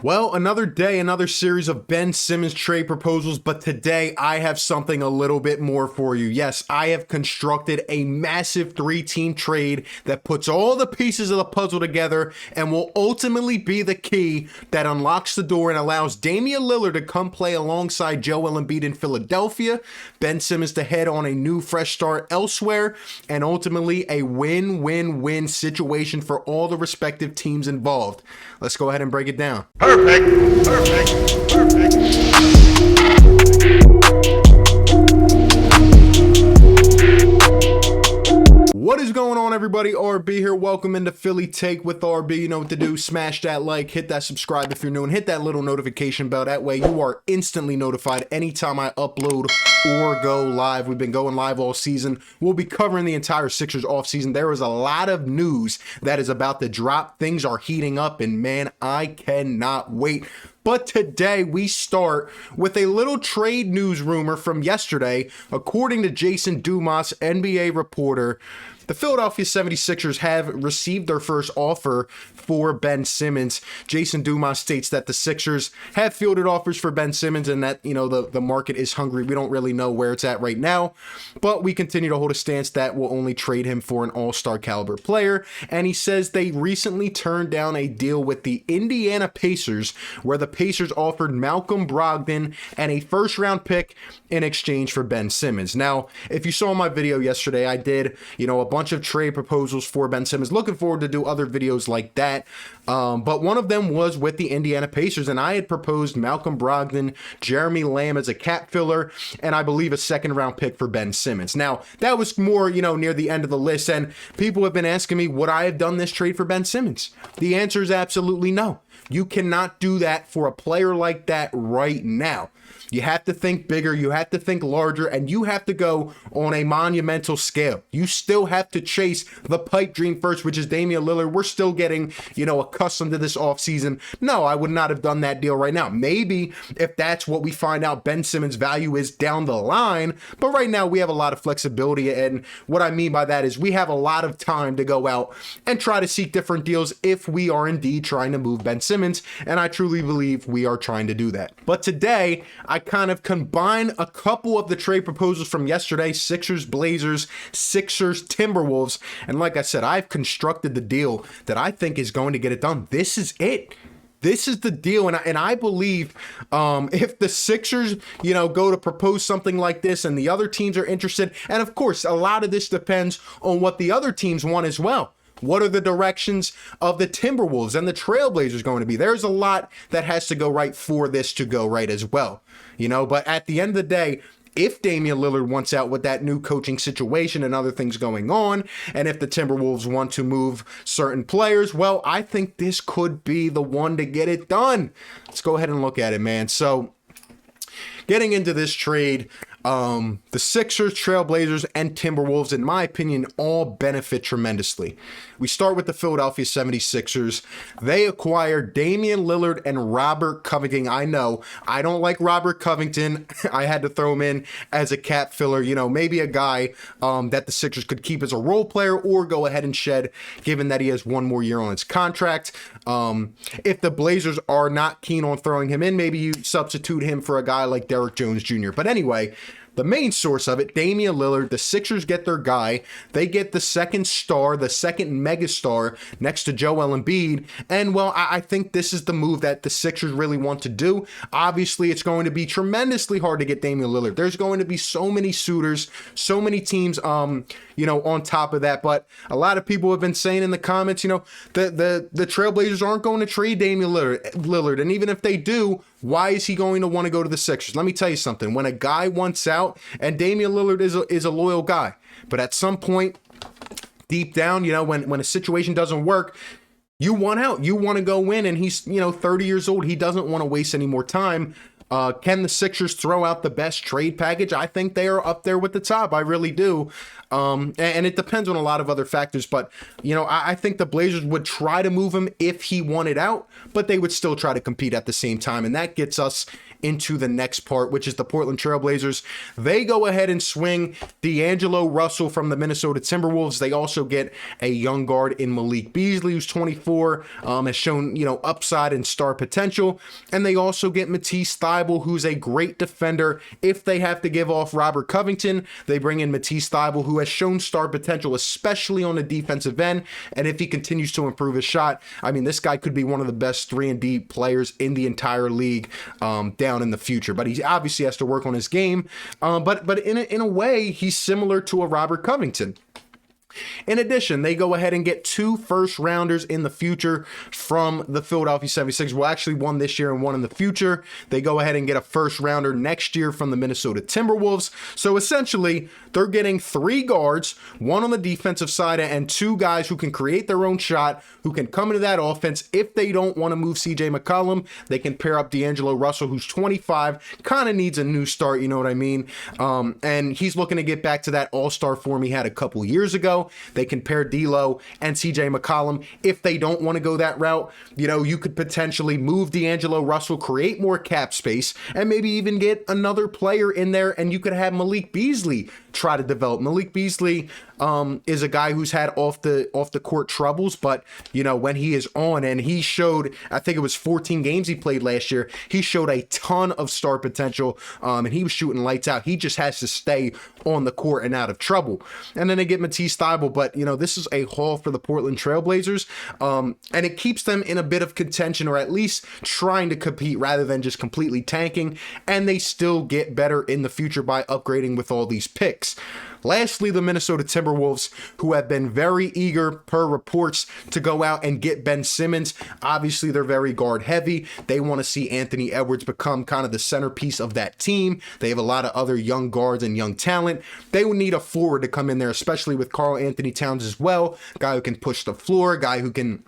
Well, another day, another series of Ben Simmons trade proposals, but today I have something a little bit more for you. Yes, I have constructed a massive three-team trade that puts all the pieces of the puzzle together and will ultimately be the key that unlocks the door and allows Damian Lillard to come play alongside Joel Embiid in Philadelphia, Ben Simmons to head on a new fresh start elsewhere, and ultimately a win-win-win situation for all the respective teams involved. Let's go ahead and break it down. Perfect. What is going on, everybody? RB here. Welcome into Philly Take with RB. You know what to do. Smash that like, hit that subscribe if you're new, and hit that little notification bell. That way you are instantly notified anytime I upload or go live. We've been going live all season. We'll be covering the entire Sixers offseason. There is a lot of news that is about to drop. Things are heating up, and man, I cannot wait. But today we start with a little trade news rumor from yesterday. According to Jason Dumas, NBA reporter, the Philadelphia 76ers have received their first offer for Ben Simmons. Jason Dumas states that the Sixers have fielded offers for Ben Simmons and that, the market is hungry. We don't really know where it's at right now, but we continue to hold a stance that will only trade him for an all-star caliber player. And he says they recently turned down a deal with the Indiana Pacers where the Pacers offered Malcolm Brogdon and a first-round pick in exchange for Ben Simmons. Now, if you saw my video yesterday, I did, a bunch of trade proposals for Ben Simmons. Looking forward to do other videos like that. But one of them was with the Indiana Pacers, and I had proposed Malcolm Brogdon, Jeremy Lamb as a cap filler, and I believe a second-round pick for Ben Simmons. Now, that was more, near the end of the list, and people have been asking me, would I have done this trade for Ben Simmons? The answer is absolutely no. You cannot do that for a player like that right now. You have to think bigger, you have to think larger, and you have to go on a monumental scale. You still have to chase the pipe dream first, which is Damian Lillard. We're still getting, accustomed to this offseason. No, I would not have done that deal right now. Maybe if that's what we find out Ben Simmons' value is down the line, but right now we have a lot of flexibility, and what I mean by that is we have a lot of time to go out and try to seek different deals if we are indeed trying to move Ben Simmons, and I truly believe we are trying to do that. But today, I kind of combine a couple of the trade proposals from yesterday, Sixers, Blazers, Sixers, Timberwolves, and like I said, I've constructed the deal that I think is going to get it done. This is it. This is the deal, and I believe if the Sixers, go to propose something like this and the other teams are interested, and of course, a lot of this depends on what the other teams want as well. What are the directions of the Timberwolves and the Trailblazers going to be? There's a lot that has to go right for this to go right as well, but at the end of the day, if Damian Lillard wants out with that new coaching situation and other things going on, and if the Timberwolves want to move certain players, well, I think this could be the one to get it done. Let's go ahead and look at it, man. So getting into this trade, the Sixers, Trailblazers, and Timberwolves, in my opinion, all benefit tremendously. We start with the Philadelphia 76ers. They acquired Damian Lillard and Robert Covington. I know, I don't like Robert Covington. I had to throw him in as a cap filler, maybe a guy that the Sixers could keep as a role player or go ahead and shed, given that he has one more year on his contract. If the Blazers are not keen on throwing him in, maybe you substitute him for a guy like Derrick Jones Jr. But anyway, the main source of it, Damian Lillard, the Sixers get their guy. They get the second star, the second megastar next to Joel Embiid. And, well, I think this is the move that the Sixers really want to do. Obviously, it's going to be tremendously hard to get Damian Lillard. There's going to be so many suitors, so many teams, on top of that. But a lot of people have been saying in the comments, the Trailblazers aren't going to trade Damian Lillard. And even if they do, why is he going to want to go to the Sixers? Let me tell you something. When a guy wants out, and Damian Lillard is a loyal guy, but at some point, deep down, when a situation doesn't work, you want out. You want to go in, and he's 30 years old. He doesn't want to waste any more time. Can the Sixers throw out the best trade package? I think they are up there with the top. I really do. And it depends on a lot of other factors, but I think the Blazers would try to move him if he wanted out, but they would still try to compete at the same time. And that gets us into the next part, which is the Portland Trail Blazers. They go ahead and swing D'Angelo Russell from the Minnesota Timberwolves. They also get a young guard in Malik Beasley, who's 24, has shown, upside and star potential. And they also get Matisse Thybulle, who's a great defender. If they have to give off Robert Covington, they bring in Matisse Thybulle, who has shown star potential, especially on the defensive end. And if he continues to improve his shot, I mean, this guy could be one of the best 3-and-D players in the entire league down in the future. But he obviously has to work on his game. But in a way, he's similar to a Robert Covington. In addition, they go ahead and get 2 first-rounders in the future from the Philadelphia 76ers. Well, actually, one this year and one in the future. They go ahead and get a first-rounder next year from the Minnesota Timberwolves. So essentially, they're getting 3 guards, 1 on the defensive side, and 2 guys who can create their own shot, who can come into that offense. If they don't want to move CJ McCollum, they can pair up D'Angelo Russell, who's 25, kind of needs a new start, you know what I mean? And he's looking to get back to that all-star form he had a couple years ago. They can pair D'Lo and CJ McCollum. If they don't want to go that route, you could potentially move D'Angelo Russell, create more cap space, and maybe even get another player in there, and you could have Malik Beasley try to develop. Malik Beasley is a guy who's had off the court troubles, but when he is on, and he showed, I think it was 14 games he played last year, he showed a ton of star potential, and he was shooting lights out. He just has to stay on the court and out of trouble. And then they get Matisse Thybulle, but this is a haul for the Portland Trail Blazers, and it keeps them in a bit of contention, or at least trying to compete rather than just completely tanking, and they still get better in the future by upgrading with all these picks. Lastly, the Minnesota Timberwolves, who have been very eager, per reports, to go out and get Ben Simmons. Obviously, they're very guard heavy. They want to see Anthony Edwards become kind of the centerpiece of that team. They have a lot of other young guards and young talent. They would need a forward to come in there, especially with Karl Anthony Towns as well. A guy who can push the floor, a guy who can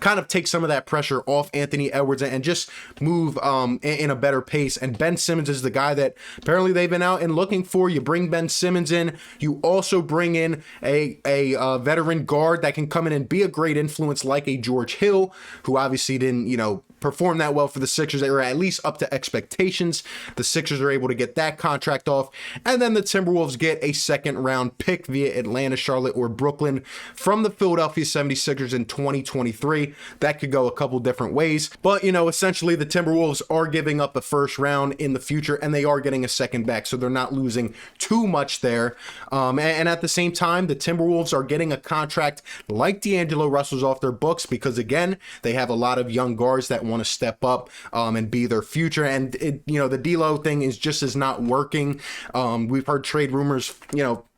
kind of take some of that pressure off Anthony Edwards and just move in a better pace. And Ben Simmons is the guy that apparently they've been out and looking for. You bring Ben Simmons in. You also bring in a veteran guard that can come in and be a great influence, like a George Hill, who obviously didn't, perform that well for the Sixers. They were at least up to expectations. The Sixers are able to get that contract off. And then the Timberwolves get a 2nd-round pick via Atlanta, Charlotte, or Brooklyn from the Philadelphia 76ers in 2023. That could go a couple different ways. But, essentially the Timberwolves are giving up a 1st round in the future, and they are getting a 2nd back. So they're not losing too much there. And at the same time, the Timberwolves are getting a contract like D'Angelo Russell's off their books because, again, they have a lot of young guards that want to step up and be their future. And the D'Lo thing is just is not working. We've heard trade rumors,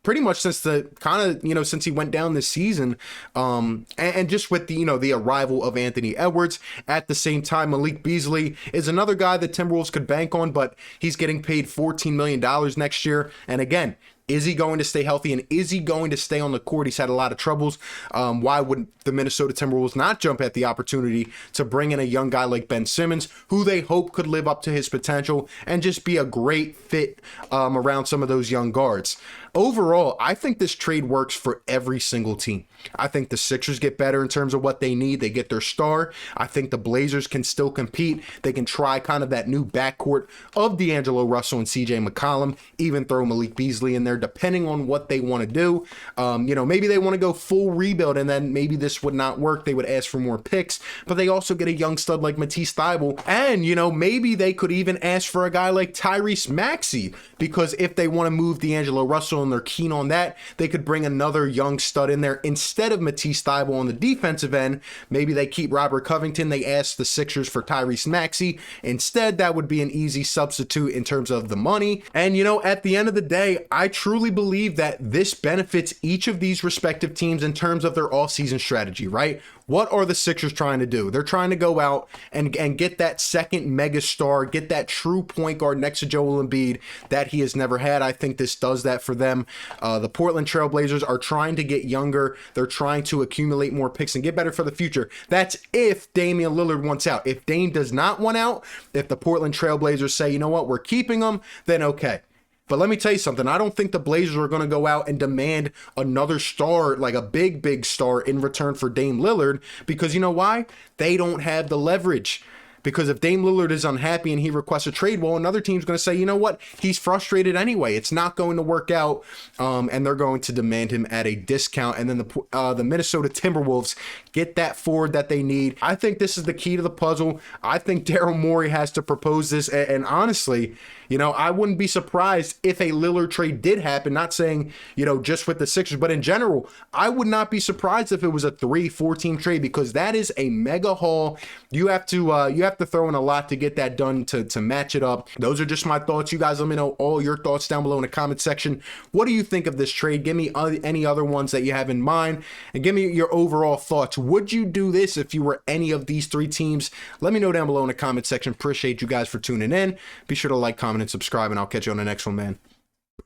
pretty much since since he went down this season, and just with the arrival of Anthony Edwards. At the same time, Malik Beasley is another guy that Timberwolves could bank on, but he's getting paid $14 million next year. And again, is he going to stay healthy, and is he going to stay on the court? He's had a lot of troubles. Why would the Minnesota Timberwolves not jump at the opportunity to bring in a young guy like Ben Simmons, who they hope could live up to his potential and just be a great fit around some of those young guards? Overall, I think this trade works for every single team. I think the Sixers get better in terms of what they need. They get their star. I think the Blazers can still compete. They can try kind of that new backcourt of D'Angelo Russell and CJ McCollum, even throw Malik Beasley in there, depending on what they want to do. Maybe they want to go full rebuild, and then maybe this would not work. They would ask for more picks, but they also get a young stud like Matisse Thybulle. And, maybe they could even ask for a guy like Tyrese Maxey, because if they want to move D'Angelo Russell and they're keen on that, they could bring another young stud in there instead of Matisse Thybulle on the defensive end. Maybe they keep Robert Covington. They ask the Sixers for Tyrese Maxey instead. That would be an easy substitute in terms of the money. And, at the end of the day, I truly believe that this benefits each of these respective teams in terms of their offseason strategy, right? What are the Sixers trying to do? They're trying to go out and get that second mega star, get that true point guard next to Joel Embiid that he has never had. I think this does that for them. The Portland Trailblazers are trying to get younger. They're trying to accumulate more picks and get better for the future. That's if Damian Lillard wants out. If Dame does not want out, if the Portland Trailblazers say, you know what, we're keeping him, then okay. But let me tell you something. I don't think the Blazers are going to go out and demand another star, like a big star in return for Dame Lillard, because you know why? They don't have the leverage. Because if Dame Lillard is unhappy and he requests a trade, well, another team's going to say, you know what? He's frustrated anyway. It's not going to work out, and they're going to demand him at a discount. And then the Minnesota Timberwolves get that forward that they need. I think this is the key to the puzzle. I think Daryl Morey has to propose this. And honestly, you know, I wouldn't be surprised if a Lillard trade did happen. Not saying, you know, just with the Sixers, but in general, I would not be surprised if it was a 3-4 team trade, because that is a mega haul. You have to throw in a lot to get that done to match it up. Those are just my thoughts. You guys let me know all your thoughts down below in the comment section. What do you think of this trade? Give me any other ones that you have in mind, and give me your overall thoughts. Would you do this if you were any of these three teams? Let me know down below in the comment section. Appreciate you guys for tuning in. Be sure to like, comment, and subscribe, and I'll catch you on the next one, man.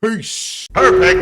Peace. Perfect.